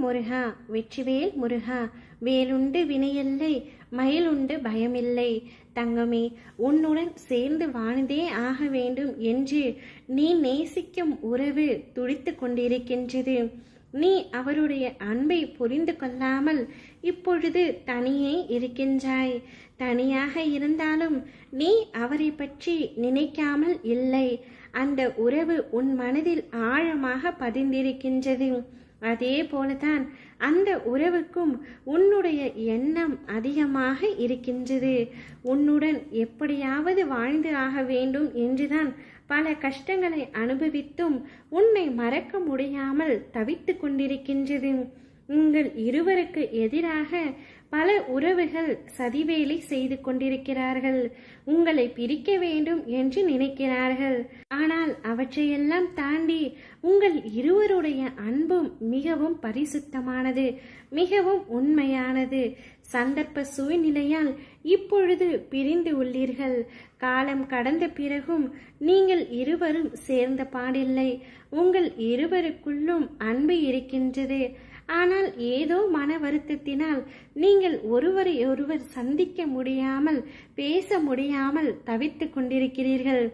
முருகா, வெற்றிவேல் முருகா, வேலுண்டு வினையில்லை, மயிலுண்டு பயமில்லை. தங்கமே, உன்னுடன் சேர்ந்து வாழ்ந்தே ஆக வேண்டும் என்று நீ நேசிக்கும் உறவு துடித்து கொண்டிருக்கின்றது. நீ அவருடைய அன்பை புரிந்து கொள்ளாமல் இப்பொழுது தனியே இருக்கின்றாய். தனியாக இருந்தாலும் நீ அவரை பற்றி நினைக்காமல் இல்லை. அந்த உறவு உன் மனதில் ஆழமாக பதிந்திருக்கின்றது. அதே போலதான் அந்த உறவுக்கும் உன்னுடைய எண்ணம் அதிகமாக இருக்கின்றது. உன்னுடன் எப்படியாவது வாழ்ந்து ஆக வேண்டும் என்றுதான் பல கஷ்டங்களை அனுபவித்தும் உன்னை மறக்க முடியாமல் தவித்து கொண்டிருக்கின்றது. உங்கள் இருவருக்கு எதிராக பல உறவுகள் சதிவேலை செய்து கொண்டிருக்கிறார்கள். உங்களை பிரிக்க வேண்டும் என்று நினைக்கிறார்கள். ஆனால் அவற்றையெல்லாம் தாண்டி உங்கள் இருவருடைய அன்பும் மிகவும் பரிசுத்தமானது, மிகவும் உண்மையானது. சந்தர்ப்ப சூழ்நிலையால் இப்பொழுது பிரிந்து உள்ளீர்கள். காலம் கடந்த பிறகும் நீங்கள் இருவரும் சேர்ந்த பாடில்லை. உங்கள் இருவருக்குள்ளும் அன்பு இருக்கின்றது. ஆனால் ஏதோ மன வருத்தத்தினால் நீங்கள் ஒருவரை ஒருவர் சந்திக்க முடியாமல், பேச முடியாமல் தவித்து கொண்டிருக்கிறீர்கள்.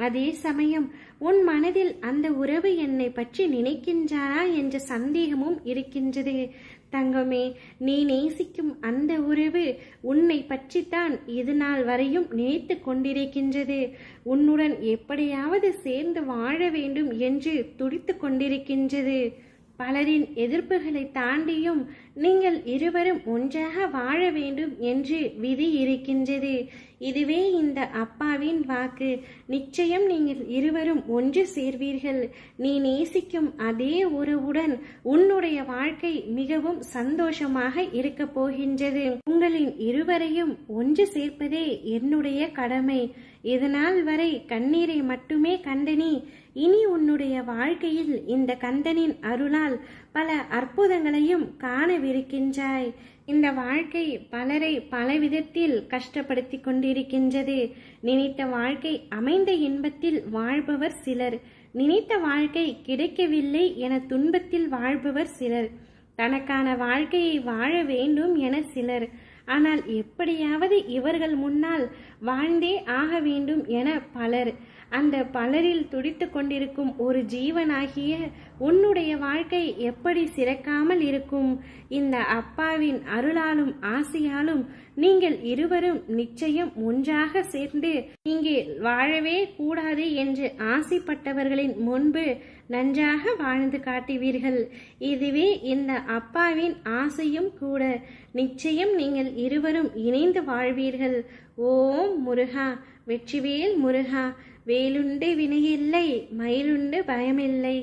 அதே சமயம் உன் மனதில் அந்த உறவு என்னை பற்றி நினைக்கின்றாரா என்ற சந்தேகமும் இருக்கின்றது. தங்கமே, நீ நேசிக்கும் அந்த உறவு உன்னை பற்றித்தான் இது நாள் வரையும் நினைத்து கொண்டிருக்கின்றது. உன்னுடன் எப்படியாவது சேர்ந்து வாழ வேண்டும் என்று துடித்து கொண்டிருக்கின்றது. பலரின் எதிர்ப்புகளை தாண்டியும் நீங்கள் இருவரும் ஒன்றாக வாழ வேண்டும் என்று விதி இருக்கின்றது. இதுவே இந்த அப்பாவின் வாக்கு. நிச்சயம் நீங்கள் இருவரும் ஒன்று சேர்வீர்கள். நீ நேசிக்கும் அதே உறவுடன் உன்னுடைய வாழ்க்கை மிகவும் சந்தோஷமாக இருக்க போகின்றது. உங்களின் இருவரையும் ஒன்று சேர்ப்பதே என்னுடைய கடமை. இதனால் வரை கண்ணீரை மட்டுமே கண்டனி. இனி உன்னுடைய வாழ்க்கையில் இந்த கந்தனின் அருளால் பல அற்புதங்களையும் காணவிருக்கின்றாய். இந்த வாழ்க்கை பலரை பலவிதத்தில் கஷ்டப்படுத்தி கொண்டிருக்கின்றது. நினைத்த வாழ்க்கை அமைந்த இன்பத்தில் வாழ்பவர் சிலர், நினைத்த வாழ்க்கை கிடைக்கவில்லை என துன்பத்தில் வாழ்பவர் சிலர், தனக்கான வாழ்க்கையை வாழ வேண்டும் என சிலர். ஆனால் எப்படியாவது இவர்கள் முன்னால் வாழ்ந்தே ஆக வேண்டும் என பலர். அந்த பலரில் துடித்து கொண்டிருக்கும் ஒரு ஜீவனாகிய உன்னுடைய வாழ்க்கை எப்படி சிறக்காமல் இருக்கும்? இந்த அப்பாவின் அருளாலும் ஆசையாலும் நீங்கள் இருவரும் நிச்சயம் ஒன்றாக சேர்ந்து இங்கே வாழவே கூடாது என்று ஆசைப்பட்டவர்களின் முன்பு நன்றாக வாழ்ந்து காட்டுவீர்கள். இதுவே இந்த அப்பாவின் ஆசையும் கூட. நிச்சயம் நீங்கள் இருவரும் இணைந்து வாழ்வீர்கள். ஓம் முருகா, வெற்றிவேல் முருகா, வேலுண்டு வினையில்லை, மயிலுண்டு பயமில்லை.